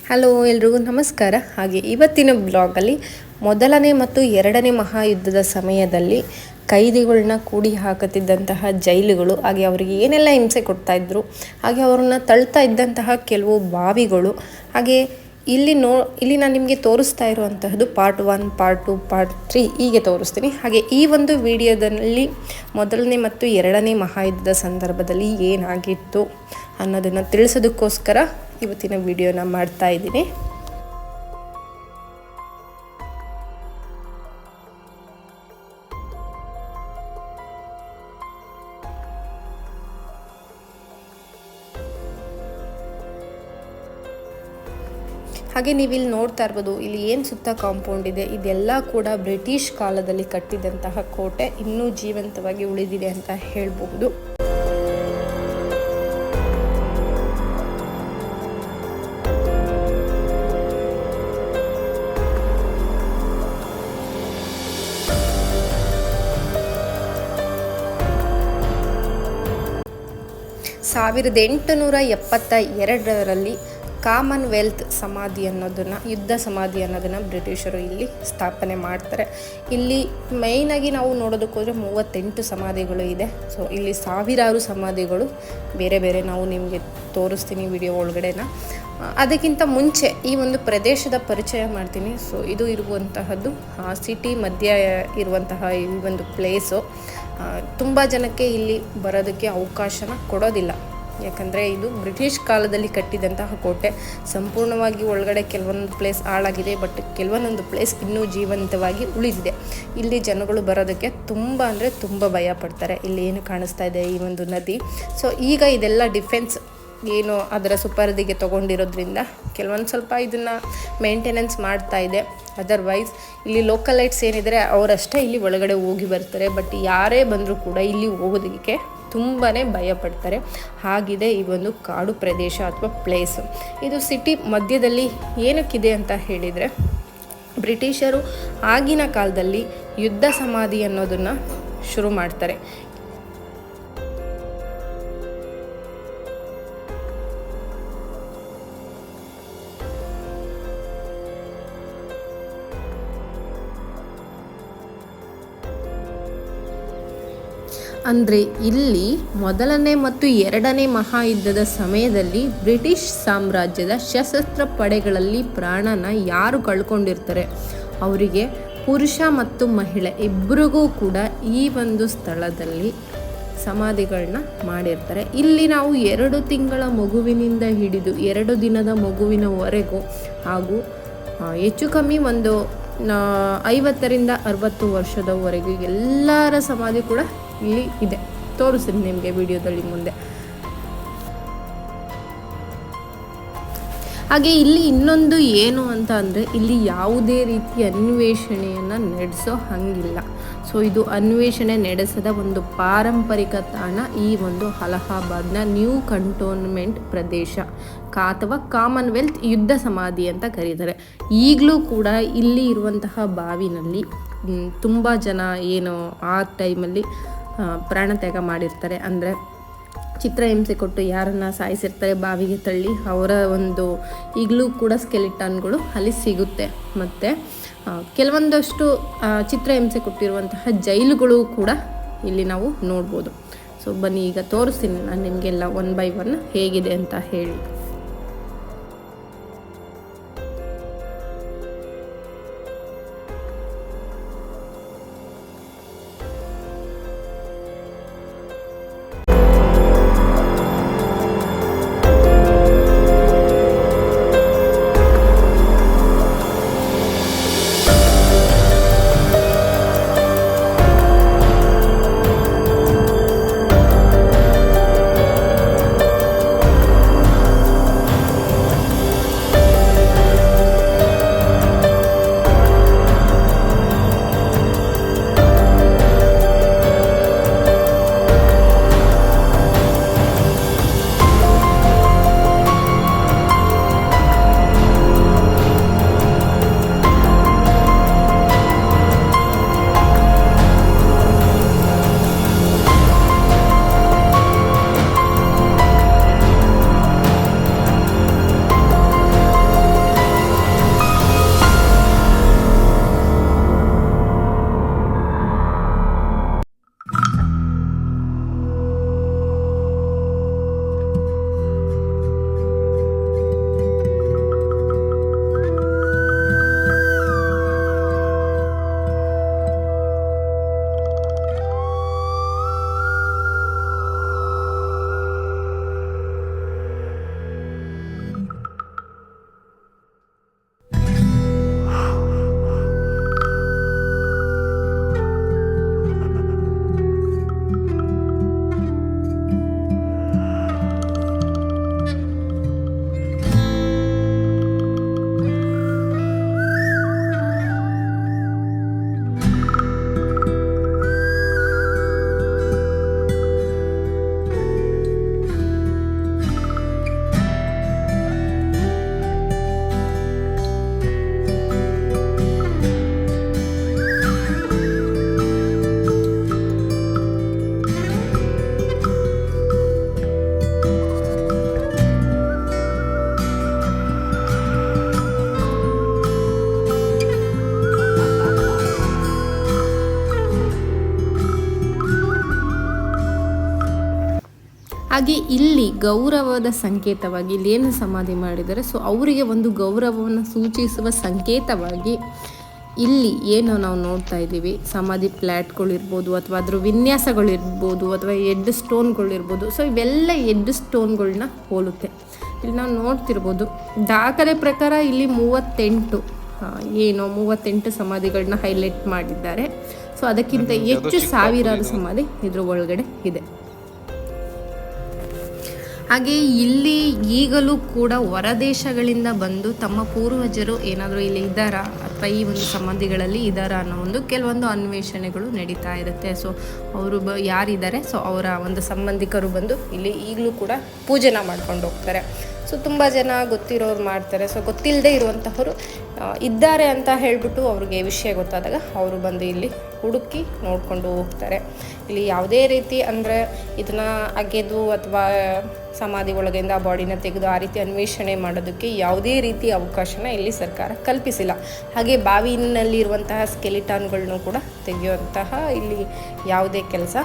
Hello ಎಲ್ರಿಗೂ ನಮಸ್ಕಾರ. ಹಾಗೆ ಇವತ್ತಿನ ಬ್ಲಾಗಲ್ಲಿ ಮೊದಲನೇ ಮತ್ತು ಎರಡನೇ ಮಹಾಯುದ್ಧದ ಸಮಯದಲ್ಲಿ ಕೈದಿಗಳನ್ನ ಕೂಡಿ ಹಾಕುತ್ತಿದ್ದಂತಹ ಜೈಲುಗಳು, ಹಾಗೆ ಅವರಿಗೆ ಏನೆಲ್ಲ ಹಿಂಸೆ ಕೊಡ್ತಾಯಿದ್ರು, ಹಾಗೆ ಅವ್ರನ್ನ ತಳ್ತಾ ಇದ್ದಂತಹ ಕೆಲವು ಬಾವಿಗಳು, ಹಾಗೆ ಇಲ್ಲಿ ನಾನು ನಿಮಗೆ ತೋರಿಸ್ತಾ ಇರುವಂತಹದ್ದು ಪಾರ್ಟ್ 1, ಪಾರ್ಟ್ 2, ಪಾರ್ಟ್ 3 ಹೀಗೆ ತೋರಿಸ್ತೀನಿ. ಹಾಗೆ ಈ ಒಂದು ವಿಡಿಯೋದಲ್ಲಿ ಮೊದಲನೇ ಮತ್ತು ಎರಡನೇ ಮಹಾಯುದ್ಧದ ಸಂದರ್ಭದಲ್ಲಿ ಏನಾಗಿತ್ತು ಅನ್ನೋದನ್ನು ತಿಳಿಸೋದಕ್ಕೋಸ್ಕರ ಇವತ್ತಿನ ವಿಡಿಯೋನ ಮಾಡ್ತಾ ಇದ್ದೀನಿ. ಹಾಗೆ ನೀವಿಲ್ಲಿ ನೋಡ್ತಾ ಇರ್ಬೋದು, ಇಲ್ಲಿ ಏನು ಸುತ್ತ ಕಾಂಪೌಂಡ್ ಇದೆ, ಇದೆಲ್ಲ ಕೂಡ ಬ್ರಿಟಿಷ್ ಕಾಲದಲ್ಲಿ ಕಟ್ಟಿದಂತಹ ಕೋಟೆ ಇನ್ನೂ ಜೀವಂತವಾಗಿ ಉಳಿದಿದೆ ಅಂತ ಹೇಳಬಹುದು. ಸಾವಿರದ 1872ರಲ್ಲಿ ಕಾಮನ್ವೆಲ್ತ್ ಸಮಾಧಿ ಅನ್ನೋದನ್ನು, ಯುದ್ಧ ಸಮಾಧಿ ಅನ್ನೋದನ್ನು ಬ್ರಿಟಿಷರು ಇಲ್ಲಿ ಸ್ಥಾಪನೆ ಮಾಡ್ತಾರೆ. ಇಲ್ಲಿ ಮೇಯ್ನಾಗಿ ನಾವು ನೋಡೋದಕ್ಕೆ ಹೋದರೆ 38 ಸಮಾಧಿಗಳು ಇದೆ. ಸೊ ಇಲ್ಲಿ ಸಾವಿರಾರು ಸಮಾಧಿಗಳು ಬೇರೆ ಬೇರೆ ನಾವು ನಿಮಗೆ ತೋರಿಸ್ತೀನಿ ವಿಡಿಯೋ ಒಳಗಡೆನ. ಅದಕ್ಕಿಂತ ಮುಂಚೆ ಈ ಒಂದು ಪ್ರದೇಶದ ಪರಿಚಯ ಮಾಡ್ತೀನಿ. ಸೊ ಇದು ಇರುವಂತಹದ್ದು ಸಿಟಿ ಮಧ್ಯ ಇರುವಂತಹ ಈ ಒಂದು ಪ್ಲೇಸು. ತುಂಬ ಜನಕ್ಕೆ ಇಲ್ಲಿ ಬರೋದಕ್ಕೆ ಅವಕಾಶನ ಕೊಡೋದಿಲ್ಲ, ಯಾಕಂದರೆ ಇದು ಬ್ರಿಟಿಷ್ ಕಾಲದಲ್ಲಿ ಕಟ್ಟಿದಂತಹ ಕೋಟೆ. ಸಂಪೂರ್ಣವಾಗಿ ಒಳಗಡೆ ಕೆಲವೊಂದು ಪ್ಲೇಸ್ ಹಾಳಾಗಿದೆ, ಬಟ್ ಕೆಲವೊಂದೊಂದು ಪ್ಲೇಸ್ ಇನ್ನೂ ಜೀವಂತವಾಗಿ ಉಳಿದಿದೆ. ಇಲ್ಲಿ ಜನಗಳು ಬರೋದಕ್ಕೆ ತುಂಬ ಅಂದರೆ ತುಂಬ ಭಯ ಪಡ್ತಾರೆ. ಇಲ್ಲಿ ಏನು ಕಾಣಿಸ್ತಾ ಇದೆ ಈ ಒಂದು ನದಿ. ಸೊ ಈಗ ಇದೆಲ್ಲ ಡಿಫೆನ್ಸ್ ಏನು ಅದರ ಸುಪರ್ದಿಗೆ ತೊಗೊಂಡಿರೋದ್ರಿಂದ ಕೆಲವೊಂದು ಸ್ವಲ್ಪ ಇದನ್ನು ಮೇಂಟೆನೆನ್ಸ್ ಮಾಡ್ತಾ ಇದೆ. ಅದರ್ವೈಸ್ ಇಲ್ಲಿ ಲೋಕಲೈಟ್ಸ್ ಏನಿದ್ದಾರೆ ಅವರಷ್ಟೇ ಇಲ್ಲಿ ಒಳಗಡೆ ಹೋಗಿ ಬರ್ತಾರೆ, ಬಟ್ ಯಾರೇ ಬಂದರೂ ಕೂಡ ಇಲ್ಲಿ ಹೋಗೋದಕ್ಕೆ ತುಂಬಾ ಭಯ ಪಡ್ತಾರೆ. ಹಾಗಿದೆ ಈ ಒಂದು ಕಾಡು ಪ್ರದೇಶ ಅಥವಾ ಪ್ಲೇಸು. ಇದು ಸಿಟಿ ಮಧ್ಯದಲ್ಲಿ ಏನಕ್ಕಿದೆ ಅಂತ ಹೇಳಿದರೆ, ಬ್ರಿಟಿಷರು ಆಗಿನ ಕಾಲದಲ್ಲಿ ಯುದ್ಧ ಸಮಾಧಿ ಅನ್ನೋದನ್ನು ಶುರು ಮಾಡ್ತಾರೆ. ಅಂದರೆ ಇಲ್ಲಿ ಮೊದಲನೇ ಮತ್ತು ಎರಡನೇ ಮಹಾಯುದ್ಧದ ಸಮಯದಲ್ಲಿ ಬ್ರಿಟಿಷ್ ಸಾಮ್ರಾಜ್ಯದ ಸಶಸ್ತ್ರ ಪಡೆಗಳಲ್ಲಿ ಪ್ರಾಣನ ಯಾರು ಕಳ್ಕೊಂಡಿರ್ತಾರೆ ಅವರಿಗೆ ಪುರುಷ ಮತ್ತು ಮಹಿಳೆ ಇಬ್ಬರಿಗೂ ಕೂಡ ಈ ಒಂದು ಸ್ಥಳದಲ್ಲಿ ಸಮಾಧಿಗಳನ್ನ ಮಾಡಿರ್ತಾರೆ. ಇಲ್ಲಿ ನಾವು 2 ತಿಂಗಳ ಮಗುವಿನಿಂದ ಹಿಡಿದು 2 ದಿನದ ಮಗುವಿನವರೆಗೂ ಹಾಗೂ ಹೆಚ್ಚು ಕಮ್ಮಿ ಒಂದು 50ರಿಂದ 60 ವರ್ಷದವರೆಗೂ ಎಲ್ಲರ ಸಮಾಧಿ ಕೂಡ ಇಲ್ಲಿ ಇದೆ. ತೋರಿಸ್ತೀನಿ ನಿಮಗೆ ವಿಡಿಯೋದಲ್ಲಿ ಮುಂದೆ. ಹಾಗೆ ಇಲ್ಲಿ ಇನ್ನೊಂದು ಏನು ಅಂತ ಅಂದರೆ, ಇಲ್ಲಿ ಯಾವುದೇ ರೀತಿ ಅನ್ವೇಷಣೆಯನ್ನು ನಡೆಸೋ ಹಂಗಿಲ್ಲ. ಸೊ ಇದು ಅನ್ವೇಷಣೆ ನಡೆಸದ ಒಂದು ಪಾರಂಪರಿಕ ತಾಣ ಈ ಒಂದು ಅಲಹಾಬಾದ್ನ ನ್ಯೂ ಕಂಟೋನ್ಮೆಂಟ್ ಪ್ರದೇಶ ಅಥವಾ ಕಾಮನ್ವೆಲ್ತ್ ಯುದ್ಧ ಸಮಾಧಿ ಅಂತ ಕರೀತಾರೆ. ಈಗಲೂ ಕೂಡ ಇಲ್ಲಿ ಇರುವಂತಹ ಬಾವಿನಲ್ಲಿ ತುಂಬ ಜನ ಏನು ಆ ಟೈಮಲ್ಲಿ ಪ್ರಾಣತ್ಯಾಗ ಮಾಡಿರ್ತಾರೆ, ಅಂದರೆ ಚಿತ್ರಹಿಂಸೆ ಕೊಟ್ಟು ಯಾರನ್ನು ಸಾಯಿಸಿರ್ತಾರೆ ಬಾವಿಗೆ ತಳ್ಳಿ, ಅವರ ಒಂದು ಈಗಲೂ ಕೂಡ ಸ್ಕೆಲಿಟನ್ಗಳು ಅಲ್ಲಿ ಸಿಗುತ್ತೆ. ಮತ್ತು ಕೆಲವೊಂದಷ್ಟು ಚಿತ್ರಹಿಂಸೆ ಕೊಟ್ಟಿರುವಂತಹ ಜೈಲುಗಳು ಕೂಡ ಇಲ್ಲಿ ನಾವು ನೋಡ್ಬೋದು. ಸೊ ಬನ್ನಿ ಈಗ ತೋರಿಸ್ತೀನಿ ನಾನು ನಿಮಗೆಲ್ಲ 1 by 1 ಹೇಗಿದೆ ಅಂತ ಹೇಳಿ. ಹಾಗೆ ಇಲ್ಲಿ ಗೌರವದ ಸಂಕೇತವಾಗಿ ಇಲ್ಲಿ ಏನು ಸಮಾಧಿ ಮಾಡಿದ್ದಾರೆ, ಸೊ ಅವರಿಗೆ ಒಂದು ಗೌರವವನ್ನು ಸೂಚಿಸುವ ಸಂಕೇತವಾಗಿ ಇಲ್ಲಿ ಏನು ನಾವು ನೋಡ್ತಾ ಇದ್ದೀವಿ, ಸಮಾಧಿ ಪ್ಲ್ಯಾಟ್ಗಳಿರ್ಬೋದು ಅಥವಾ ಅದ್ರ ವಿನ್ಯಾಸಗಳಿರ್ಬೋದು ಅಥವಾ ಎಡ್ ಸ್ಟೋನ್ಗಳಿರ್ಬೋದು, ಸೊ ಇವೆಲ್ಲ ಎಡ್ ಸ್ಟೋನ್ಗಳನ್ನ ಹೋಲುತ್ತೆ. ಇಲ್ಲಿ ನಾವು ನೋಡ್ತಿರ್ಬೋದು ದಾಖಲೆ ಪ್ರಕಾರ ಇಲ್ಲಿ 38 ಸಮಾಧಿಗಳನ್ನ ಹೈಲೈಟ್ ಮಾಡಿದ್ದಾರೆ. ಸೊ ಅದಕ್ಕಿಂತ ಹೆಚ್ಚು ಸಾವಿರಾರು ಸಮಾಧಿ ಇದ್ರ ಒಳಗಡೆ ಇದೆ. ಹಾಗೆ ಇಲ್ಲಿ ಈಗಲೂ ಕೂಡ ಹೊರದೇಶಗಳಿಂದ ಬಂದು ತಮ್ಮ ಪೂರ್ವಜರು ಏನಾದರೂ ಇಲ್ಲಿ ಇದ್ದಾರಾ ಅಥವಾ ಈ ಒಂದು ಸಮಾಧಿಗಳಲ್ಲಿ ಇದ್ದಾರಾ ಅನ್ನೋ ಒಂದು ಕೆಲವೊಂದು ಅನ್ವೇಷಣೆಗಳು ನಡೀತಾ ಇರುತ್ತೆ. ಸೊ ಅವರು ಯಾರಿದ್ದಾರೆ, ಸೊ ಅವರ ಒಂದು ಸಂಬಂಧಿಕರು ಬಂದು ಇಲ್ಲಿ ಈಗಲೂ ಕೂಡ ಪೂಜೆನ ಮಾಡ್ಕೊಂಡು ಹೋಗ್ತಾರೆ. ಸೊ ತುಂಬ ಜನ ಗೊತ್ತಿರೋರು ಮಾಡ್ತಾರೆ. ಸೊ ಗೊತ್ತಿಲ್ಲದೆ ಇರುವಂತಹವರು ಇದ್ದಾರೆ ಅಂತ ಹೇಳಿಬಿಟ್ಟು ಅವ್ರಿಗೆ ವಿಷಯ ಗೊತ್ತಾದಾಗ ಅವರು ಬಂದು ಇಲ್ಲಿ ಹುಡುಕಿ ನೋಡಿಕೊಂಡು ಹೋಗ್ತಾರೆ. ಇಲ್ಲಿ ಯಾವುದೇ ರೀತಿ ಅಂದರೆ ಇದನ್ನು ಅಗೆದು ಅಥವಾ ಸಮಾಧಿ ಒಳಗಿಂದ ಬಾಡಿನ ತೆಗೆದು ಆ ರೀತಿ ಅನ್ವೇಷಣೆ ಮಾಡೋದಕ್ಕೆ ಯಾವುದೇ ರೀತಿ ಅವಕಾಶನ ಇಲ್ಲಿ ಸರ್ಕಾರ ಕಲ್ಪಿಸಿಲ್ಲ. ಹಾಗೆ ಬಾವಿನಲ್ಲಿರುವಂತಹ ಸ್ಕೆಲಿಟಾನ್ಗಳನ್ನು ಕೂಡ ತೆಗೆಯುವಂತಹ ಇಲ್ಲಿ ಯಾವುದೇ ಕೆಲಸ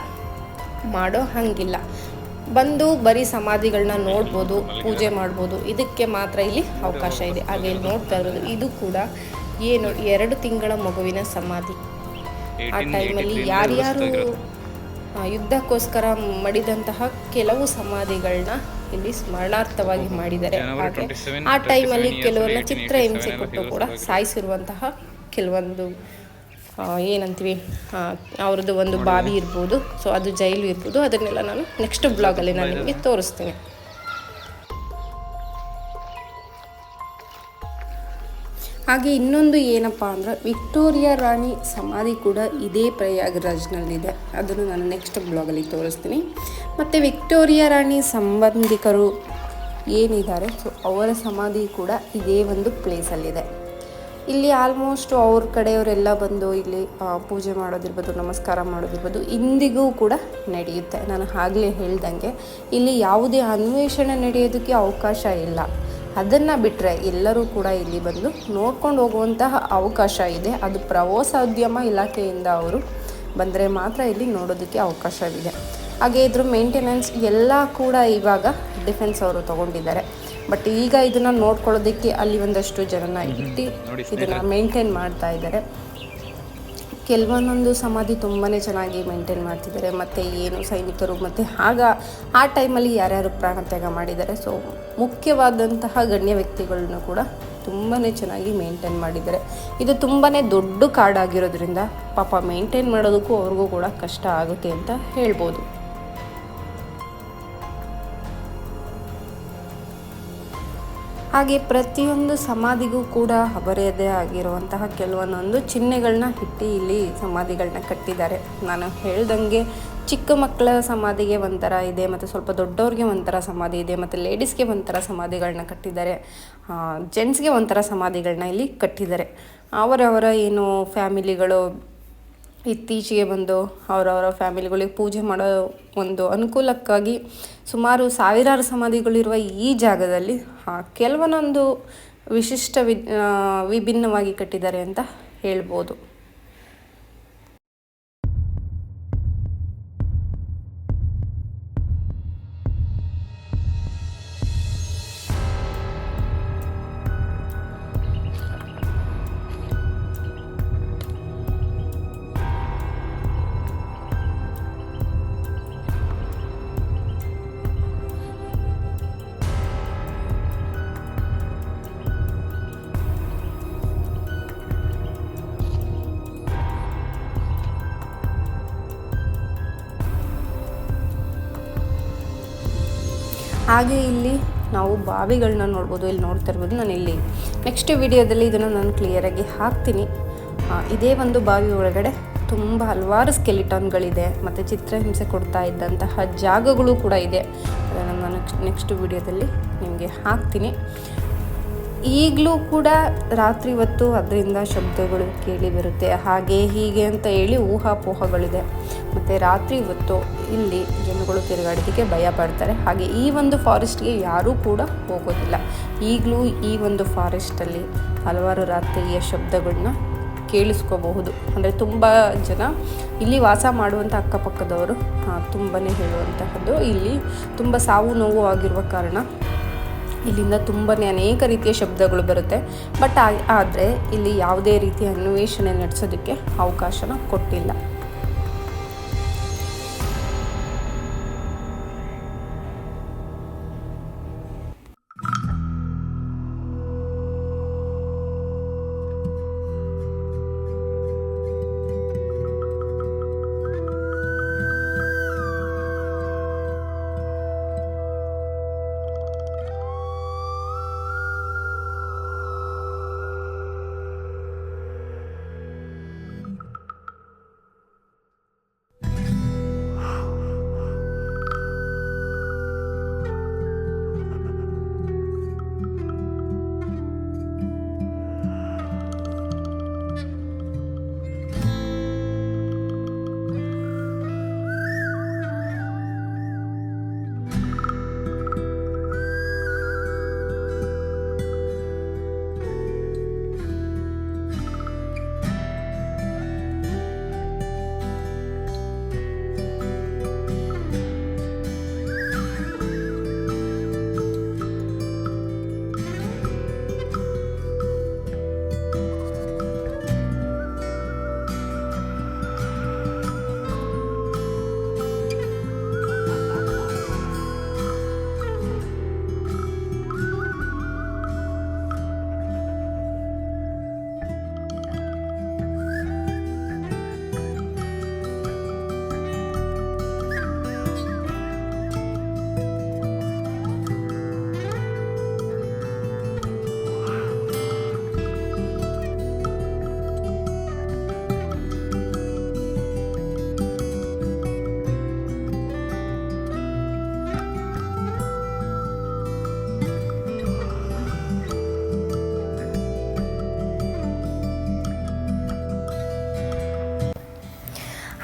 ಮಾಡೋ ಹಾಗಿಲ್ಲ. ಬಂದು ಬರೀ ಸಮಾಧಿಗಳನ್ನ ನೋಡ್ಬೋದು, ಪೂಜೆ ಮಾಡ್ಬೋದು, ಇದಕ್ಕೆ ಮಾತ್ರ ಇಲ್ಲಿ ಅವಕಾಶ ಇದೆ. ಹಾಗೆ ಇಲ್ಲಿ ನೋಡ್ತಾ ಇರೋದು ಇದು ಕೂಡ 2 ತಿಂಗಳ ಮಗುವಿನ ಸಮಾಧಿ. ಆ ಟೈಮಲ್ಲಿ ಯಾರ್ಯಾರು ಯುದ್ಧಕ್ಕೋಸ್ಕರ ಮಡಿದಂತಹ ಕೆಲವು ಸಮಾಧಿಗಳನ್ನ ಇಲ್ಲಿ ಸ್ಮರಣಾರ್ಥವಾಗಿ ಮಾಡಿದ್ದಾರೆ. ಹಾಗೆ ಆ ಟೈಮಲ್ಲಿ ಕೆಲವನ್ನ ಚಿತ್ರಹಿಂಸೆ ಕೊಟ್ಟು ಕೂಡ ಸಾಯಿಸಿರುವಂತಹ ಕೆಲವೊಂದು ಏನಂತೀವಿ ಅವ್ರದ್ದು ಒಂದು ಬಾವಿ ಇರ್ಬೋದು, ಸೊ ಅದು ಜೈಲು ಇರ್ಬೋದು, ಅದನ್ನೆಲ್ಲ ನಾನು ನೆಕ್ಸ್ಟ್ ಬ್ಲಾಗಲ್ಲಿ ನಾನು ನಿಮಗೆ ತೋರಿಸ್ತೀನಿ. ಹಾಗೆ ಇನ್ನೊಂದು ಏನಪ್ಪ ಅಂದ್ರೆ ವಿಕ್ಟೋರಿಯಾ ರಾಣಿ ಸಮಾಧಿ ಕೂಡ ಇದೇ ಪ್ರಯಾಗ್ರಾಜ್ನಲ್ಲಿದೆ. ಅದನ್ನು ನಾನು ನೆಕ್ಸ್ಟ್ ಬ್ಲಾಗಲ್ಲಿ ತೋರಿಸ್ತೀನಿ. ಮತ್ತು ವಿಕ್ಟೋರಿಯಾ ರಾಣಿ ಸಂಬಂಧಿಕರು ಏನಿದ್ದಾರೆ, ಸೊ ಅವರ ಸಮಾಧಿ ಕೂಡ ಇದೇ ಒಂದು ಪ್ಲೇಸಲ್ಲಿದೆ. ಇಲ್ಲಿ ಆಲ್ಮೋಸ್ಟ್ ಅವ್ರ ಕಡೆಯವರೆಲ್ಲ ಬಂದು ಇಲ್ಲಿ ಪೂಜೆ ಮಾಡೋದಿರ್ಬೋದು, ನಮಸ್ಕಾರ ಮಾಡೋದಿರ್ಬೋದು ಇಂದಿಗೂ ಕೂಡ ನಡೆಯುತ್ತೆ. ನಾನು ಆಗಲೇ ಹೇಳ್ದಂಗೆ ಇಲ್ಲಿ ಯಾವುದೇ ಅನ್ವೇಷಣೆ ನಡೆಯೋದಕ್ಕೆ ಅವಕಾಶ ಇಲ್ಲ. ಅದನ್ನು ಬಿಟ್ಟರೆ ಎಲ್ಲರೂ ಕೂಡ ಇಲ್ಲಿ ಬಂದು ನೋಡ್ಕೊಂಡು ಹೋಗುವಂತಹ ಅವಕಾಶ ಇದೆ. ಅದು ಪ್ರವಾಸೋದ್ಯಮ ಇಲಾಖೆಯಿಂದ ಅವರು ಬಂದರೆ ಮಾತ್ರ ಇಲ್ಲಿ ನೋಡೋದಕ್ಕೆ ಅವಕಾಶವಿದೆ. ಹಾಗೆ ಇದ್ರ ಮೇಂಟೆನೆನ್ಸ್ ಎಲ್ಲ ಕೂಡ ಇವಾಗ ಡಿಫೆನ್ಸ್ ಅವರು ತೊಗೊಂಡಿದ್ದಾರೆ. ಬಟ್ ಈಗ ಇದನ್ನು ನೋಡ್ಕೊಳ್ಳೋದಕ್ಕೆ ಅಲ್ಲಿ ಒಂದಷ್ಟು ಜನನ ಇಟ್ಟು ಇದನ್ನು ಮೇಂಟೈನ್ ಮಾಡ್ತಾ ಇದ್ದಾರೆ. ಕೆಲವೊಂದೊಂದು ಸಮಾಧಿ ತುಂಬಾ ಚೆನ್ನಾಗಿ ಮೇಂಟೈನ್ ಮಾಡ್ತಿದ್ದಾರೆ. ಮತ್ತು ಏನು ಸೈನಿಕರು ಮತ್ತು ಆ ಟೈಮಲ್ಲಿ ಯಾರ್ಯಾರು ಪ್ರಾಣತ್ಯಾಗ ಮಾಡಿದ್ದಾರೆ, ಸೊ ಮುಖ್ಯವಾದಂತಹ ಗಣ್ಯ ವ್ಯಕ್ತಿಗಳನ್ನ ಕೂಡ ತುಂಬಾ ಚೆನ್ನಾಗಿ ಮೇಂಟೈನ್ ಮಾಡಿದ್ದಾರೆ. ಇದು ತುಂಬಾ ದೊಡ್ಡ ಕಾಡಾಗಿರೋದ್ರಿಂದ ಪಾಪ ಮೇಂಟೈನ್ ಮಾಡೋದಕ್ಕೂ ಅವ್ರಿಗೂ ಕೂಡ ಕಷ್ಟ ಆಗುತ್ತೆ ಅಂತ ಹೇಳ್ಬೋದು. ಹಾಗೆ ಪ್ರತಿಯೊಂದು ಸಮಾಧಿಗೂ ಕೂಡ ಅವರದೇ ಆಗಿರುವಂತಹ ಕೆಲವೊಂದೊಂದು ಚಿಹ್ನೆಗಳನ್ನ ಇಟ್ಟು ಇಲ್ಲಿ ಸಮಾಧಿಗಳನ್ನ ಕಟ್ಟಿದ್ದಾರೆ. ನಾನು ಹೇಳ್ದಂಗೆ ಚಿಕ್ಕ ಮಕ್ಕಳ ಸಮಾಧಿಗೆ ಒಂಥರ ಇದೆ, ಮತ್ತು ಸ್ವಲ್ಪ ದೊಡ್ಡವ್ರಿಗೆ ಒಂಥರ ಸಮಾಧಿ ಇದೆ, ಮತ್ತು ಲೇಡೀಸ್ಗೆ ಒಂಥರ ಸಮಾಧಿಗಳನ್ನ ಕಟ್ಟಿದ್ದಾರೆ, ಜೆಂಟ್ಸ್ಗೆ ಒಂಥರ ಸಮಾಧಿಗಳನ್ನ ಇಲ್ಲಿ ಕಟ್ಟಿದ್ದಾರೆ. ಅವರವರ ಏನು ಫ್ಯಾಮಿಲಿಗಳು ಇತ್ತೀಚೆಗೆ ಬಂದು ಅವರವರ ಫ್ಯಾಮಿಲಿಗಳಿಗೆ ಪೂಜೆ ಮಾಡೋ ಒಂದು ಅನುಕೂಲಕ್ಕಾಗಿ ಸುಮಾರು ಸಾವಿರಾರು ಸಮಾಧಿಗಳಿರುವ ಈ ಜಾಗದಲ್ಲಿ ಕೆಲವೊಂದೊಂದು ವಿಭಿನ್ನವಾಗಿ ಕಟ್ಟಿದ್ದಾರೆ ಅಂತ ಹೇಳ್ಬೋದು. ಹಾಗೆ ಇಲ್ಲಿ ನಾವು ಬಾವಿಗಳನ್ನ ನೋಡ್ಬೋದು. ಇಲ್ಲಿ ನೋಡ್ತಾ ಇರ್ಬೋದು. ನಾನು ಇಲ್ಲಿ ನೆಕ್ಸ್ಟ್ ವಿಡಿಯೋದಲ್ಲಿ ಇದನ್ನು ನಾನು ಕ್ಲಿಯರಾಗಿ ಹಾಕ್ತೀನಿ. ಇದೇ ಒಂದು ಬಾವಿ ಒಳಗಡೆ ತುಂಬ ಹಲವಾರು ಸ್ಕೆಲಿಟಾನ್ಗಳಿದೆ ಮತ್ತು ಚಿತ್ರಹಿಂಸೆ ಕೊಡ್ತಾ ಇದ್ದಂತಹ ಜಾಗಗಳು ಕೂಡ ಇದೆ. ಅದನ್ನು ನಾನು ನೆಕ್ಸ್ಟ್ ವಿಡಿಯೋದಲ್ಲಿ ನಿಮಗೆ ಹಾಕ್ತೀನಿ. ಈಗಲೂ ಕೂಡ ರಾತ್ರಿ ಹೊತ್ತು ಅದರಿಂದ ಶಬ್ದಗಳು ಕೇಳಿ ಬರುತ್ತೆ, ಹಾಗೆ ಹೀಗೆ ಅಂತ ಹೇಳಿ ಊಹಾಪೋಹಗಳಿದೆ. ಮತ್ತು ರಾತ್ರಿ ಹೊತ್ತು ಇಲ್ಲಿ ಜನಗಳು ತಿರುಗಾಡೋದಕ್ಕೆ ಭಯ ಪಡ್ತಾರೆ. ಹಾಗೆ ಈ ಒಂದು ಫಾರೆಸ್ಟ್ಗೆ ಯಾರೂ ಕೂಡ ಹೋಗೋದಿಲ್ಲ. ಈಗಲೂ ಈ ಒಂದು ಫಾರೆಸ್ಟಲ್ಲಿ ಹಲವಾರು ರಾತ್ರಿಯ ಶಬ್ದಗಳನ್ನ ಕೇಳಿಸ್ಕೋಬಹುದು. ಅಂದರೆ ತುಂಬ ಜನ ಇಲ್ಲಿ ವಾಸ ಮಾಡುವಂಥ ಅಕ್ಕಪಕ್ಕದವರು ತುಂಬಾ ಹೇಳುವಂತಹದ್ದು, ಇಲ್ಲಿ ತುಂಬ ಸಾವು ನೋವು ಆಗಿರುವ ಕಾರಣ ಇಲ್ಲಿಂದ ತುಂಬಾ ಅನೇಕ ರೀತಿಯ ಶಬ್ದಗಳು ಬರುತ್ತೆ. ಬಟ್ ಆದರೆ ಇಲ್ಲಿ ಯಾವುದೇ ರೀತಿಯ ಅನ್ವೇಷಣೆ ನಡೆಸೋದಕ್ಕೆ ಅವಕಾಶನ ಕೊಟ್ಟಿಲ್ಲ.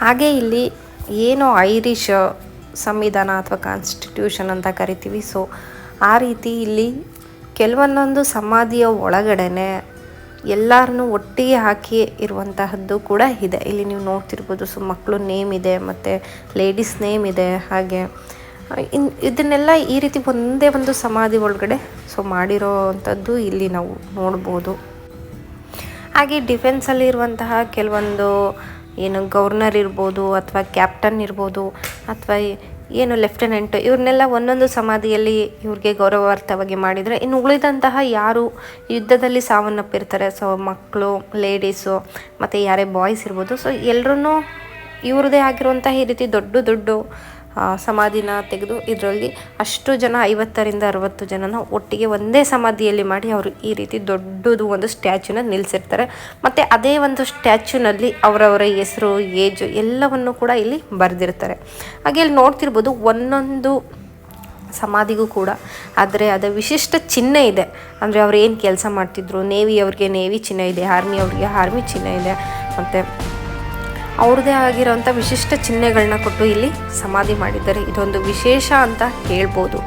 ಹಾಗೆ ಇಲ್ಲಿ ಏನು ಐರಿಷ್ ಸಂವಿಧಾನ ಅಥವಾ ಕಾನ್ಸ್ಟಿಟ್ಯೂಷನ್ ಅಂತ ಕರಿತೀವಿ, ಸೊ ಆ ರೀತಿ ಇಲ್ಲಿ ಕೆಲವೊಂದೊಂದು ಸಮಾಧಿಯ ಒಳಗಡೆನೆ ಎಲ್ಲರನ್ನೂ ಒಟ್ಟಿಗೆ ಹಾಕಿ ಇರುವಂತಹದ್ದು ಕೂಡ ಇದೆ. ಇಲ್ಲಿ ನೀವು ನೋಡ್ತಿರ್ಬೋದು, ಸೊ ಮಕ್ಕಳು ನೇಮ್ ಇದೆ ಮತ್ತು ಲೇಡೀಸ್ ನೇಮ್ ಇದೆ. ಹಾಗೆ ಇದನ್ನೆಲ್ಲ ಈ ರೀತಿ ಒಂದೇ ಒಂದು ಸಮಾಧಿ ಒಳಗಡೆ ಸೊ ಮಾಡಿರೋ ಅಂಥದ್ದು ಇಲ್ಲಿ ನಾವು ನೋಡ್ಬೋದು. ಹಾಗೆ ಡಿಫೆನ್ಸಲ್ಲಿ ಇರುವಂತಹ ಕೆಲವೊಂದು ಏನು ಗವರ್ನರ್ ಇರ್ಬೋದು ಅಥವಾ ಕ್ಯಾಪ್ಟನ್ ಇರ್ಬೋದು ಅಥವಾ ಏನು ಲೆಫ್ಟಿನೆಂಟ್, ಇವ್ರನ್ನೆಲ್ಲ ಒಂದೊಂದು ಸಮಾಧಿಯಲ್ಲಿ ಇವ್ರಿಗೆ ಗೌರವಾರ್ಥವಾಗಿ ಮಾಡಿದರೆ, ಇನ್ನು ಉಳಿದಂತಹ ಯಾರು ಯುದ್ಧದಲ್ಲಿ ಸಾವನ್ನಪ್ಪಿರ್ತಾರೆ, ಸೊ ಮಕ್ಕಳು, ಲೇಡೀಸು ಮತ್ತು ಯಾರೇ ಬಾಯ್ಸ್ ಇರ್ಬೋದು, ಸೊ ಎಲ್ಲರೂ ಇವ್ರದ್ದೇ ಆಗಿರುವಂತಹ ಈ ರೀತಿ ದೊಡ್ಡ ದೊಡ್ಡ ಸಮಾಧಿನ ತೆಗೆದು ಇದರಲ್ಲಿ ಅಷ್ಟು ಜನ 50ರಿಂದ 60 ಜನನ ಒಟ್ಟಿಗೆ ಒಂದೇ ಸಮಾಧಿಯಲ್ಲಿ ಮಾಡಿ ಅವರು ಈ ರೀತಿ ದೊಡ್ಡದು ಒಂದು ಸ್ಟ್ಯಾಚ್ಯೂನ ನಿಲ್ಲಿಸಿರ್ತಾರೆ. ಮತ್ತು ಅದೇ ಒಂದು ಸ್ಟ್ಯಾಚ್ಯೂನಲ್ಲಿ ಅವರವರ ಹೆಸರು, ಏಜು ಎಲ್ಲವನ್ನು ಕೂಡ ಇಲ್ಲಿ ಬರೆದಿರ್ತಾರೆ. ಹಾಗೆ ಇಲ್ಲಿ ನೋಡ್ತಿರ್ಬೋದು ಒಂದೊಂದು ಸಮಾಧಿಗೂ ಕೂಡ ಆದರೆ ಅದು ವಿಶಿಷ್ಟ ಚಿಹ್ನೆ ಇದೆ. ಅಂದರೆ ಅವ್ರು ಏನು ಕೆಲಸ ಮಾಡ್ತಿದ್ರು, ನೇವಿ ಅವ್ರಿಗೆ ನೇವಿ ಚಿಹ್ನೆ ಇದೆ, ಆರ್ಮಿ ಅವ್ರಿಗೆ ಆರ್ಮಿ ಚಿಹ್ನೆ ಇದೆ, ಮತ್ತು ಅವ್ರದ್ದೇ ಆಗಿರೋಂಥ ವಿಶಿಷ್ಟ ಚಿಹ್ನೆಗಳನ್ನ ಕೊಟ್ಟು ಇಲ್ಲಿ ಸಮಾಧಿ ಮಾಡಿದ್ದಾರೆ. ಇದೊಂದು ವಿಶೇಷ ಅಂತ ಹೇಳ್ಬೋದು.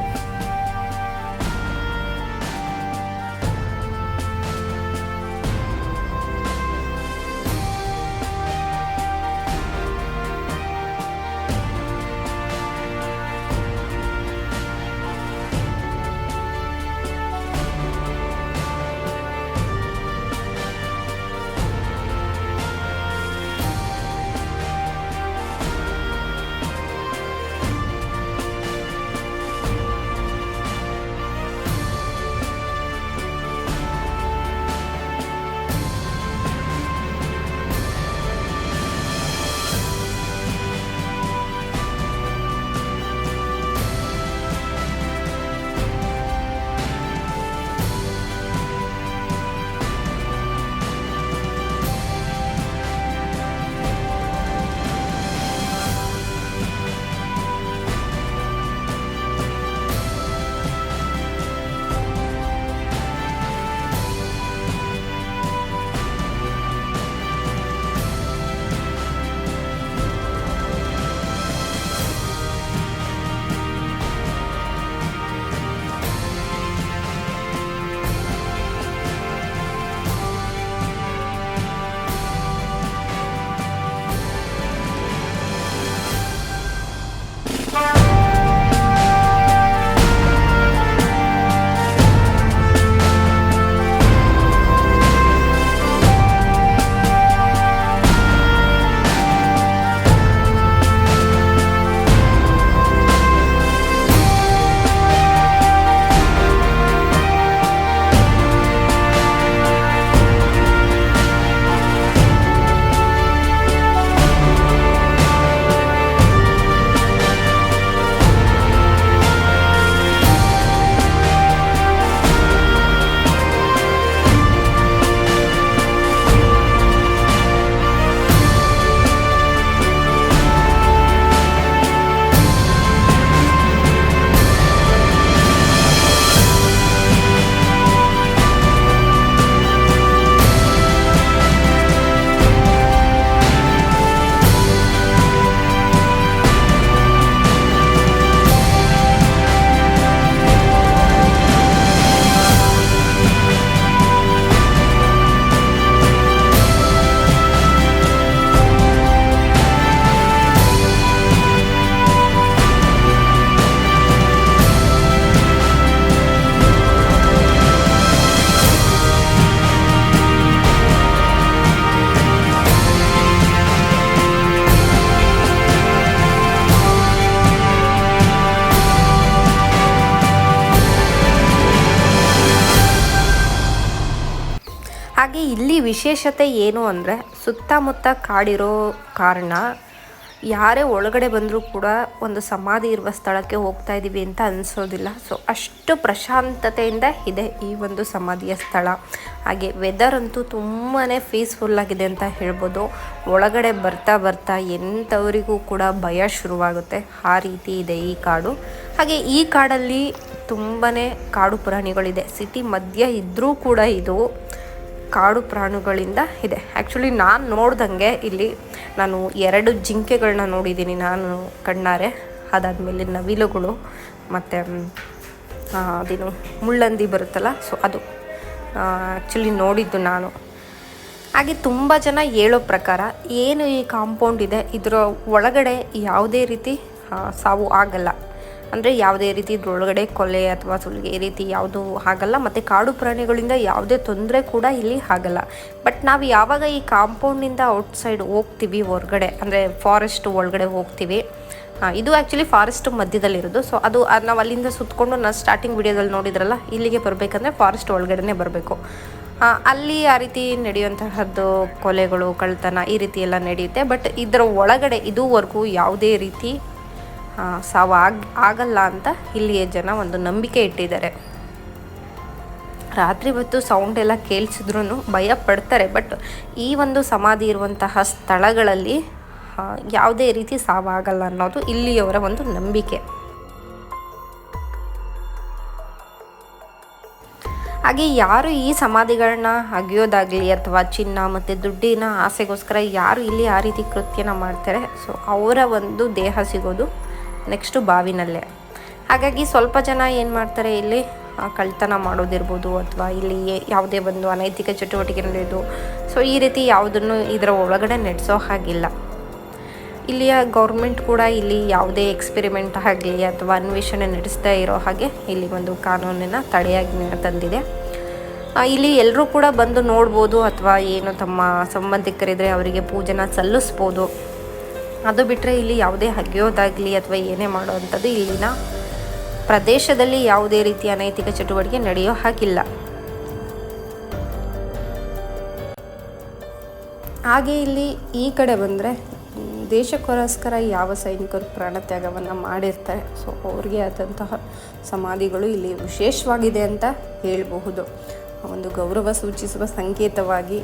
ಹಾಗೆ ಇಲ್ಲಿ ವಿಶೇಷತೆ ಏನು ಅಂದರೆ ಸುತ್ತಮುತ್ತ ಕಾಡಿರೋ ಕಾರಣ ಯಾರೇ ಒಳಗಡೆ ಬಂದರೂ ಕೂಡ ಒಂದು ಸಮಾಧಿ ಇರುವ ಸ್ಥಳಕ್ಕೆ ಹೋಗ್ತಾ ಇದ್ದೀವಿ ಅಂತ ಅನಿಸೋದಿಲ್ಲ. ಸೊ ಅಷ್ಟು ಪ್ರಶಾಂತತೆಯಿಂದ ಇದೆ ಈ ಒಂದು ಸಮಾಧಿಯ ಸ್ಥಳ. ಹಾಗೆ ವೆದರ್ ಅಂತೂ ತುಂಬಾ ಪೀಸ್ಫುಲ್ಲಾಗಿದೆ ಅಂತ ಹೇಳ್ಬೋದು. ಒಳಗಡೆ ಬರ್ತಾ ಬರ್ತಾ ಎಂಥವರಿಗೂ ಕೂಡ ಭಯ ಶುರುವಾಗುತ್ತೆ, ಆ ರೀತಿ ಇದೆ ಈ ಕಾಡು. ಹಾಗೆ ಈ ಕಾಡಲ್ಲಿ ತುಂಬಾ ಕಾಡು ಪ್ರಾಣಿಗಳಿದೆ. ಸಿಟಿ ಮಧ್ಯ ಇದ್ದರೂ ಕೂಡ ಇದು ಕಾಡು ಪ್ರಾಣಿಗಳಿಂದ ಇದೆ. ಆ್ಯಕ್ಚುಲಿ ನಾನು ನೋಡ್ದಂಗೆ ಇಲ್ಲಿ ನಾನು 2 ಜಿಂಕೆಗಳನ್ನ ನೋಡಿದ್ದೀನಿ ನಾನು ಕಣ್ಣಾರೆ. ಅದಾದಮೇಲೆ ನವಿಲುಗಳು ಮತ್ತು ಅದೇನು ಮುಳ್ಳಂದಿ ಬರುತ್ತಲ್ಲ, ಸೊ ಅದು ಆ್ಯಕ್ಚುಲಿ ನೋಡಿದ್ದು ನಾನು. ಹಾಗೆ ತುಂಬ ಜನ ಹೇಳೋ ಪ್ರಕಾರ ಏನು ಈ ಕಾಂಪೌಂಡ್ ಇದೆ ಇದರ ಒಳಗಡೆ ಯಾವುದೇ ರೀತಿ ಸಾವು ಆಗಲ್ಲ. ಅಂದರೆ ಯಾವುದೇ ರೀತಿ ಇದ್ರೊಳಗಡೆ ಕೊಲೆ ಅಥವಾ ಸುಲಿಗೆ ಈ ರೀತಿ ಯಾವುದೂ ಆಗಲ್ಲ. ಮತ್ತು ಕಾಡು ಪ್ರಾಣಿಗಳಿಂದ ಯಾವುದೇ ತೊಂದರೆ ಕೂಡ ಇಲ್ಲಿ ಆಗಲ್ಲ. ಬಟ್ ನಾವು ಯಾವಾಗ ಈ ಕಾಂಪೌಂಡಿಂದ ಔಟ್ಸೈಡ್ ಹೋಗ್ತೀವಿ ಹೊರಗಡೆ, ಅಂದರೆ ಫಾರೆಸ್ಟ್ ಒಳಗಡೆ ಹೋಗ್ತೀವಿ, ಇದು ಆ್ಯಕ್ಚುಲಿ ಫಾರೆಸ್ಟ್ ಮಧ್ಯದಲ್ಲಿರೋದು. ಸೊ ಅದು ನಾವು ಅಲ್ಲಿಂದ ಸುತ್ತಕೊಂಡು ನಾನು ಸ್ಟಾರ್ಟಿಂಗ್ ವಿಡಿಯೋದಲ್ಲಿ ನೋಡಿದ್ರಲ್ಲ, ಇಲ್ಲಿಗೆ ಬರಬೇಕಂದ್ರೆ ಫಾರೆಸ್ಟ್ ಒಳಗಡೆ ಬರಬೇಕು. ಅಲ್ಲಿ ಆ ರೀತಿ ನಡೆಯುವಂತಹದ್ದು ಕೊಲೆಗಳು, ಕಳ್ತನ ಈ ರೀತಿ ಎಲ್ಲ ನಡೆಯುತ್ತೆ. ಬಟ್ ಇದರ ಒಳಗಡೆ ಇದುವರೆಗೂ ಯಾವುದೇ ರೀತಿ ಸಾವು ಆಗಲ್ಲ ಅಂತ ಇಲ್ಲಿಯ ಜನ ಒಂದು ನಂಬಿಕೆ ಇಟ್ಟಿದ್ದಾರೆ. ರಾತ್ರಿ ಹೊತ್ತು ಸೌಂಡ್ ಎಲ್ಲ ಕೇಳಿಸಿದ್ರೂ ಭಯ ಪಡ್ತಾರೆ. ಬಟ್ ಈ ಒಂದು ಸಮಾಧಿ ಇರುವಂತಹ ಸ್ಥಳಗಳಲ್ಲಿ ಯಾವುದೇ ರೀತಿ ಸಾವಾಗಲ್ಲ ಅನ್ನೋದು ಇಲ್ಲಿಯವರ ಒಂದು ನಂಬಿಕೆ. ಹಾಗೆ ಯಾರು ಈ ಸಮಾಧಿಗಳನ್ನ ಅಗಿಯೋದಾಗಲಿ ಅಥವಾ ಚಿನ್ನ ಮತ್ತು ದುಡ್ಡಿನ ಆಸೆಗೋಸ್ಕರ ಯಾರು ಇಲ್ಲಿ ಆ ರೀತಿ ಕೃತ್ಯನ ಮಾಡ್ತಾರೆ, ಸೊ ಅವರ ಒಂದು ದೇಹ ಸಿಗೋದು ನೆಕ್ಸ್ಟು ಬಾವಿನಲ್ಲೇ. ಹಾಗಾಗಿ ಸ್ವಲ್ಪ ಜನ ಏನು ಮಾಡ್ತಾರೆ, ಇಲ್ಲಿ ಕಳ್ತನ ಮಾಡೋದಿರ್ಬೋದು ಅಥವಾ ಇಲ್ಲಿ ಯಾವುದೇ ಒಂದು ಅನೈತಿಕ ಚಟುವಟಿಕೆ ನಡೆಯೋದು, ಸೊ ಈ ರೀತಿ ಯಾವುದನ್ನು ಇದರ ಒಳಗಡೆ ನಡೆಸೋ ಹಾಗಿಲ್ಲ. ಇಲ್ಲಿಯ ಗೌರ್ಮೆಂಟ್ ಕೂಡ ಇಲ್ಲಿ ಯಾವುದೇ ಎಕ್ಸ್ಪೆರಿಮೆಂಟ್ ಆಗಲಿ ಅಥವಾ ಅನ್ವೇಷಣೆ ನಡೆಸ್ತಾ ಇರೋ ಹಾಗೆ ಇಲ್ಲಿ ಒಂದು ಕಾನೂನಿನ ತಡೆಯಾಜ್ಞೆನ ತಂದಿದೆ. ಇಲ್ಲಿ ಎಲ್ಲರೂ ಕೂಡ ಬಂದು ನೋಡ್ಬೋದು ಅಥವಾ ಏನು ತಮ್ಮ ಸಂಬಂಧಿಕರಿದ್ದರೆ ಅವರಿಗೆ ಪೂಜೆನ ಸಲ್ಲಿಸ್ಬೋದು. ಅದು ಬಿಟ್ಟರೆ ಇಲ್ಲಿ ಯಾವುದೇ ಅಗಿಯೋದಾಗಲಿ ಅಥವಾ ಏನೇ ಮಾಡೋವಂಥದ್ದು ಇಲ್ಲಿನ ಪ್ರದೇಶದಲ್ಲಿ ಯಾವುದೇ ರೀತಿಯ ಅನೈತಿಕ ಚಟುವಟಿಕೆ ನಡೆಯೋ ಹಾಗಿಲ್ಲ. ಹಾಗೆ ಇಲ್ಲಿ ಈ ಕಡೆ ಬಂದರೆ ದೇಶಕ್ಕೋಸ್ಕರ ಯಾವ ಸೈನಿಕರು ಪ್ರಾಣತ್ಯಾಗವನ್ನು ಮಾಡಿರ್ತಾರೆ, ಸೊ ಅವ್ರಿಗೆ ಆದಂತಹ ಸಮಾಧಿಗಳು ಇಲ್ಲಿ ವಿಶೇಷವಾಗಿದೆ ಅಂತ ಹೇಳಬಹುದು. ಒಂದು ಗೌರವ ಸೂಚಿಸುವ ಸಂಕೇತವಾಗಿ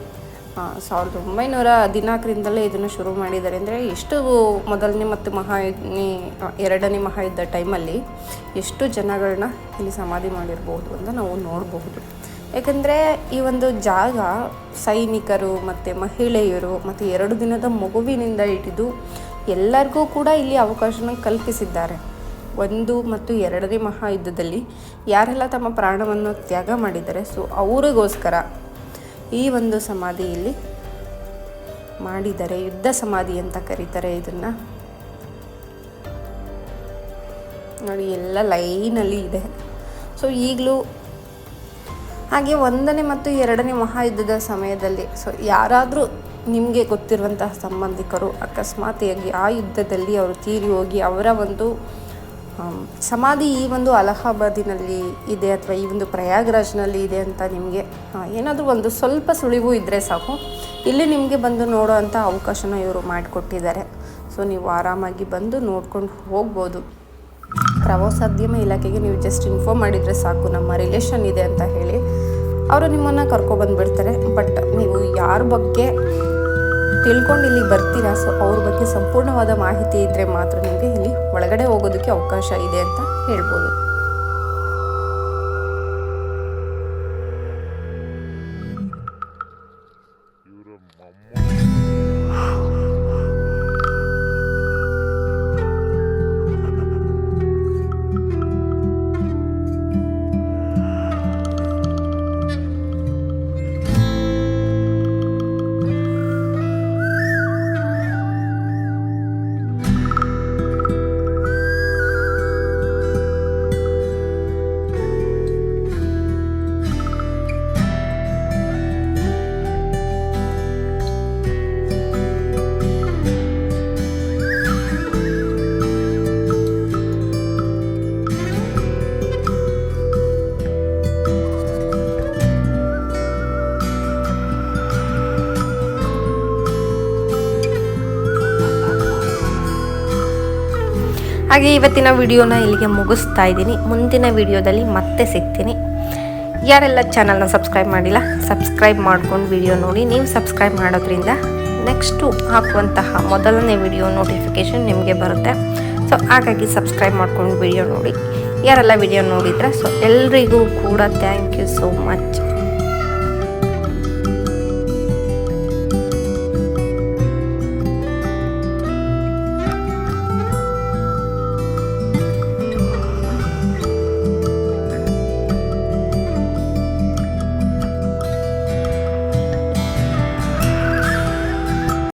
1914ರಿಂದಲೇ ಇದನ್ನು ಶುರು ಮಾಡಿದ್ದಾರೆ. ಅಂದರೆ ಎಷ್ಟು ಮೊದಲನೇ ಮತ್ತು ಎರಡನೇ ಮಹಾಯುದ್ಧ ಟೈಮಲ್ಲಿ ಎಷ್ಟು ಜನಗಳನ್ನ ಇಲ್ಲಿ ಸಮಾಧಿ ಮಾಡಿರ್ಬೋದು ಅಂತ ನಾವು ನೋಡಬಹುದು. ಯಾಕಂದರೆ ಈ ಒಂದು ಜಾಗ ಸೈನಿಕರು ಮತ್ತು ಮಹಿಳೆಯರು ಮತ್ತು 2 ದಿನದ ಮಗುವಿನಿಂದ ಹಿಡಿದು ಎಲ್ಲರಿಗೂ ಕೂಡ ಇಲ್ಲಿ ಅವಕಾಶನ ಕಲ್ಪಿಸಿದ್ದಾರೆ. 1 ಮತ್ತು 2ನೇ ಮಹಾಯುದ್ಧದಲ್ಲಿ ಯಾರೆಲ್ಲ ತಮ್ಮ ಪ್ರಾಣವನ್ನು ತ್ಯಾಗ ಮಾಡಿದ್ದಾರೆ, ಸೊ ಅವರಿಗೋಸ್ಕರ ಈ ಒಂದು ಸಮಾಧಿ ಇಲ್ಲಿ ಮಾಡಿದ್ದಾರೆ. ಯುದ್ಧ ಸಮಾಧಿ ಅಂತ ಕರೀತಾರೆ ಇದನ್ನು. ನೋಡಿ ಎಲ್ಲ ಲೈನಲ್ಲಿ ಇದೆ. ಸೊ ಈಗಲೂ ಹಾಗೆ 1ನೇ ಮತ್ತು 2ನೇ ಮಹಾಯುದ್ಧದ ಸಮಯದಲ್ಲಿ ಸೊ ಯಾರಾದರೂ ನಿಮಗೆ ಗೊತ್ತಿರುವಂತಹ ಸಂಬಂಧಿಕರು ಅಕಸ್ಮಾತಾಗಿ ಆ ಯುದ್ಧದಲ್ಲಿ ಅವರು ತೀರಿ ಹೋಗಿ ಅವರ ಒಂದು ಸಮಾಧಿ ಈ ಒಂದು ಅಲಹಾಬಾದಿನಲ್ಲಿ ಇದೆ ಅಥವಾ ಈ ಒಂದು ಪ್ರಯಾಗ್ರಾಜ್ನಲ್ಲಿ ಇದೆ ಅಂತ ನಿಮಗೆ ಏನಾದರೂ ಒಂದು ಸ್ವಲ್ಪ ಸುಳಿವು ಇದ್ದರೆ ಸಾಕು, ಇಲ್ಲಿ ನಿಮಗೆ ಬಂದು ನೋಡೋ ಅಂಥ ಅವಕಾಶನ ಇವರು ಮಾಡಿಕೊಟ್ಟಿದ್ದಾರೆ. ಸೊ ನೀವು ಆರಾಮಾಗಿ ಬಂದು ನೋಡ್ಕೊಂಡು ಹೋಗ್ಬೋದು. ಪ್ರವಾಸೋದ್ಯಮ ಇಲಾಖೆಗೆ ನೀವು ಜಸ್ಟ್ ಇನ್ಫಾರ್ಮ್ ಮಾಡಿದರೆ ಸಾಕು, ನಮ್ಮ ರಿಲೇಷನ್ ಇದೆ ಅಂತ ಹೇಳಿ ಅವರು ನಿಮ್ಮನ್ನು ಕರ್ಕೊಬಂದುಬಿಡ್ತಾರೆ. ಬಟ್ ನೀವು ಯಾರ ಬಗ್ಗೆ ತಿಳ್ಕೊಂಡು ಇಲ್ಲಿ ಬರ್ತೀರಾ, ಸೊ ಅವ್ರ ಬಗ್ಗೆ ಸಂಪೂರ್ಣವಾದ ಮಾಹಿತಿ ಇದ್ದರೆ ಮಾತ್ರ ನಿಮಗೆ ಇಲ್ಲಿ ಒಳಗಡೆ ಹೋಗೋದಕ್ಕೆ ಅವಕಾಶ ಇದೆ ಅಂತ ಹೇಳ್ಬೋದು. ಹಾಗೆ ಇವತ್ತಿನ ವಿಡಿಯೋನ ಇಲ್ಲಿಗೆ ಮುಗಿಸ್ತಾ ಇದ್ದೀನಿ. ಮುಂದಿನ ವಿಡಿಯೋದಲ್ಲಿ ಮತ್ತೆ ಸಿಗ್ತೀನಿ. ಯಾರೆಲ್ಲ ಚಾನಲ್ನ ಸಬ್ಸ್ಕ್ರೈಬ್ ಮಾಡಿಲ್ಲ ಸಬ್ಸ್ಕ್ರೈಬ್ ಮಾಡ್ಕೊಂಡು ವಿಡಿಯೋ ನೋಡಿ. ನೀವು ಸಬ್ಸ್ಕ್ರೈಬ್ ಮಾಡೋದ್ರಿಂದ ನೆಕ್ಸ್ಟು ಹಾಕುವಂತಹ ಮೊದಲನೇ ವಿಡಿಯೋ ನೋಟಿಫಿಕೇಷನ್ ನಿಮಗೆ ಬರುತ್ತೆ. ಸೊ ಹಾಗಾಗಿ ಸಬ್ಸ್ಕ್ರೈಬ್ ಮಾಡ್ಕೊಂಡು ವಿಡಿಯೋ ನೋಡಿ. ಯಾರೆಲ್ಲ ವಿಡಿಯೋ ನೋಡಿದ್ರೆ ಸೊ ಎಲ್ರಿಗೂ ಕೂಡ ಥ್ಯಾಂಕ್ ಯು ಸೋ ಮಚ್.